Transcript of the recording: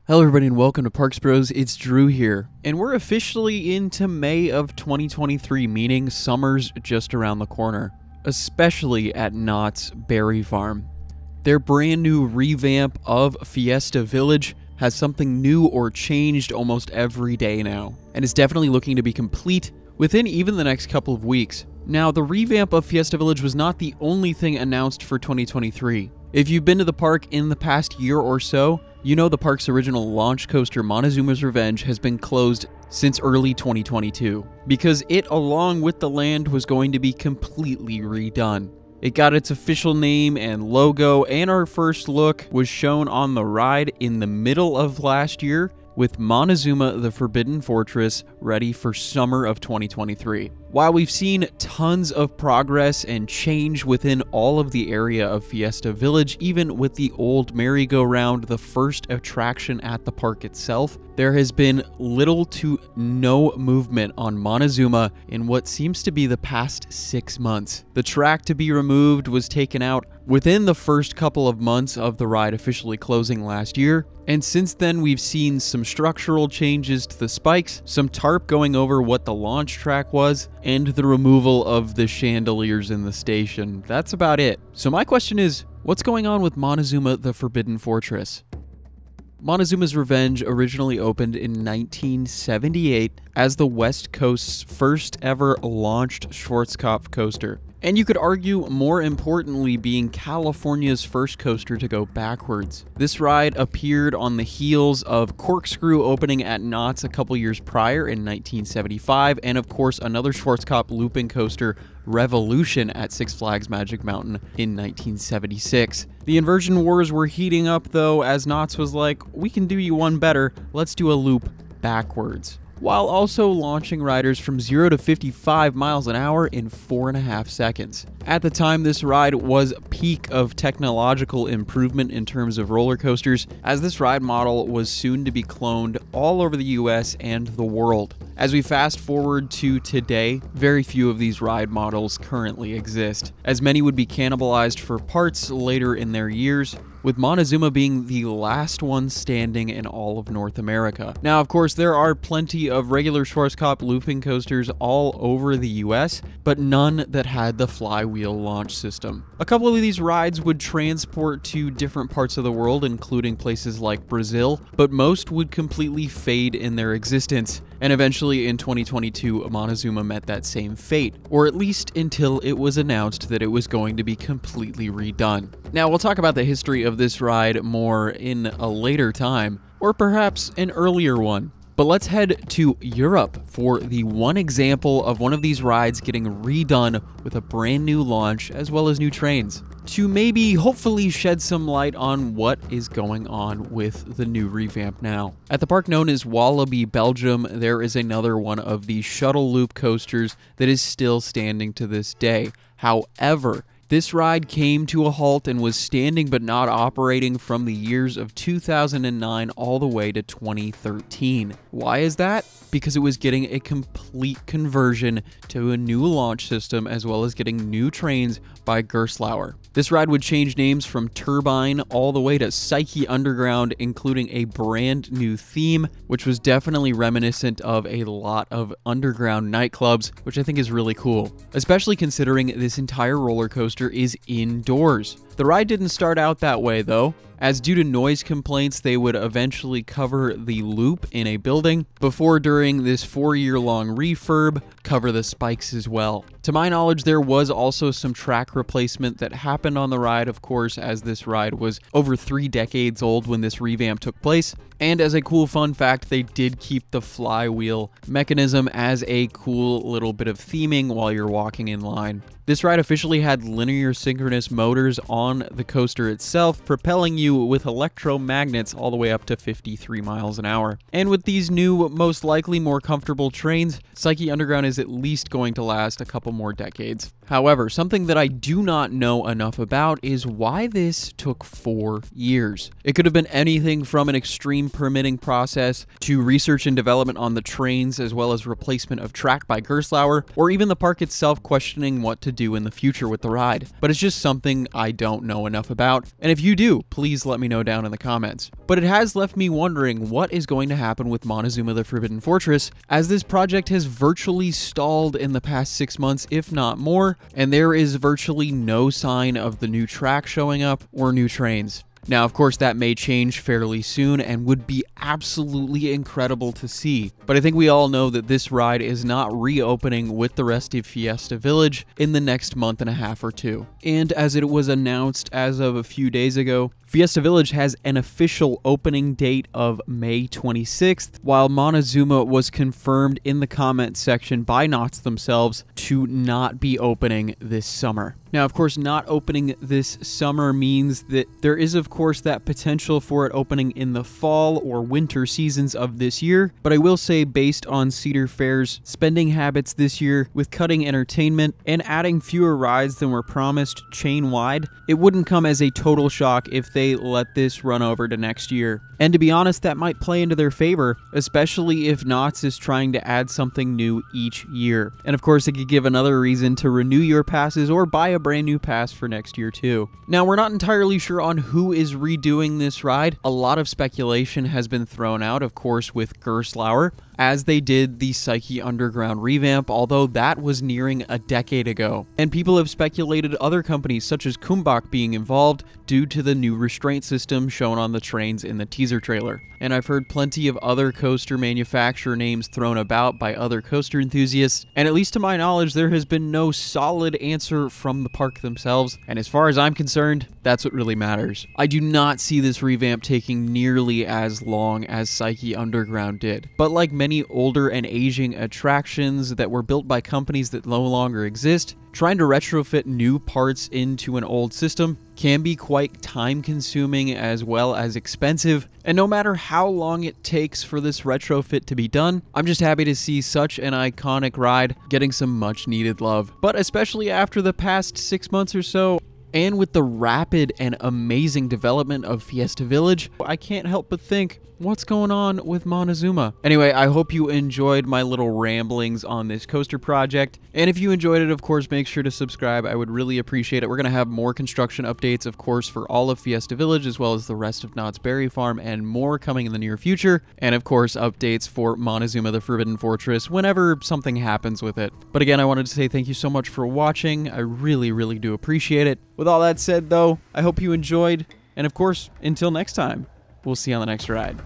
Hello everybody and welcome to parksbros. It's Drew here, and we're officially into May of 2023, meaning summer's just around the corner, especially at Knott's Berry Farm. Their brand new revamp of Fiesta Village has something new or changed almost every day now, and is definitely looking to be complete within even the next couple of weeks. Now, the revamp of Fiesta Village was not the only thing announced for 2023. If you've been to the park in the past year or so, you know the park's original launch coaster, MonteZOOma's Revenge, has been closed since early 2022, because it, along with the land, was going to be completely redone. It got its official name and logo, and our first look was shown on the ride in the middle of last year, with MonteZOOma the Forbidden Fortress ready for summer of 2023. While we've seen tons of progress and change within all of the area of Fiesta Village, even with the old merry-go-round, the first attraction at the park itself, there has been little to no movement on MonteZOOma in what seems to be the past 6 months. The track to be removed was taken out within the first couple of months of the ride officially closing last year, and since then we've seen some structural changes to the spikes, some tarp going over what the launch track was, and the removal of the chandeliers in the station. That's about it. So my question is, what's going on with MonteZOOma the Forbidden Fortress? MonteZOOma's Revenge originally opened in 1978 as the West Coast's first ever launched Schwarzkopf coaster. And you could argue, more importantly, being California's first coaster to go backwards. This ride appeared on the heels of Corkscrew opening at Knott's a couple years prior in 1975, and of course another Schwarzkopf looping coaster, Revolution, at Six Flags Magic Mountain in 1976. The inversion wars were heating up though, as Knott's was like, we can do you one better, let's do a loop backwards, while also launching riders from 0 to 55 miles an hour in 4.5 seconds. At the time, this ride was peak of technological improvement in terms of roller coasters, as this ride model was soon to be cloned all over the US and the world. As we fast forward to today, very few of these ride models currently exist, as many would be cannibalized for parts later in their years, with MonteZOOma being the last one standing in all of North America. Now, of course, there are plenty of regular Schwarzkopf looping coasters all over the US, but none that had the flywheel launch system. A couple of these rides would transport to different parts of the world, including places like Brazil, but most would completely fade in their existence. And eventually in 2022, MonteZOOma met that same fate, or at least until it was announced that it was going to be completely redone. Now, we'll talk about the history of this ride more in a later time, or perhaps an earlier one. But let's head to Europe for the one example of one of these rides getting redone with a brand new launch as well as new trains, to maybe hopefully shed some light on what is going on with the new revamp now. At the park known as Walibi, Belgium, there is another one of these shuttle loop coasters that is still standing to this day. However, this ride came to a halt and was standing but not operating from the years of 2009 all the way to 2013. Why is that? Because it was getting a complete conversion to a new launch system as well as getting new trains by Gerstlauer. This ride would change names from Turbine all the way to Psyche Underground, including a brand new theme, which was definitely reminiscent of a lot of underground nightclubs, which I think is really cool, especially considering this entire roller coaster is indoors. The ride didn't start out that way though, as due to noise complaints, they would eventually cover the loop in a building before, during this 4-year-long refurb, cover the spikes as well. To my knowledge, there was also some track replacement that happened on the ride, of course, as this ride was over 3 decades old when this revamp took place. And as a cool fun fact, they did keep the flywheel mechanism as a cool little bit of theming while you're walking in line. This ride officially had linear synchronous motors on the coaster itself, propelling you with electromagnets all the way up to 53 miles an hour. And with these new, most likely more comfortable trains, Psyche Underground is at least going to last a couple more decades. However, something that I do not know enough about is why this took 4 years. It could have been anything from an extreme permitting process to research and development on the trains, as well as replacement of track by Gerstlauer, or even the park itself questioning what to do in the future with the ride. But it's just something I don't don't know enough about. And if you do, please let me know down in the comments. But it has left me wondering what is going to happen with MonteZOOma the Forbidden Fortress, as this project has virtually stalled in the past 6 months, if not more, and there is virtually no sign of the new track showing up or new trains. Now, of course, that may change fairly soon and would be absolutely incredible to see. But I think we all know that this ride is not reopening with the rest of Fiesta Village in the next month and a half or two. And as it was announced as of a few days ago, Fiesta Village has an official opening date of May 26th, while MonteZOOma was confirmed in the comments section by Knott themselves to not be opening this summer. Now, of course, not opening this summer means that there is, of course, that potential for it opening in the fall or winter seasons of this year, but I will say, based on Cedar Fair's spending habits this year, with cutting entertainment and adding fewer rides than were promised chain-wide, it wouldn't come as a total shock if they let this run over to next year. And to be honest, that might play into their favor, especially if Knott is trying to add something new each year. And of course, it could give another reason to renew your passes or buy a brand new pass for next year too. Now, we're not entirely sure on who is redoing this ride. A lot of speculation has been thrown out, of course, with Gerstlauer, as they did the Psyche Underground revamp, although that was nearing a decade ago. And people have speculated other companies such as Kumbach being involved due to the new restraint system shown on the trains in the teaser trailer. And I've heard plenty of other coaster manufacturer names thrown about by other coaster enthusiasts, and at least to my knowledge, there has been no solid answer from the park themselves, and as far as I'm concerned, that's what really matters. I do not see this revamp taking nearly as long as Psyche Underground did, but like many older and aging attractions that were built by companies that no longer exist, trying to retrofit new parts into an old system can be quite time-consuming as well as expensive, and no matter how long it takes for this retrofit to be done, I'm just happy to see such an iconic ride getting some much-needed love. But especially after the past 6 months or so, and with the rapid and amazing development of Fiesta Village, I can't help but think, what's going on with MonteZOOma? Anyway, I hope you enjoyed my little ramblings on this coaster project. And if you enjoyed it, of course, make sure to subscribe. I would really appreciate it. We're going to have more construction updates, of course, for all of Fiesta Village, as well as the rest of Knott's Berry Farm, and more coming in the near future. And of course, updates for MonteZOOma the Forbidden Fortress whenever something happens with it. But again, I wanted to say thank you so much for watching. I really, really do appreciate it. With all that said, though, I hope you enjoyed. And of course, until next time, we'll see you on the next ride.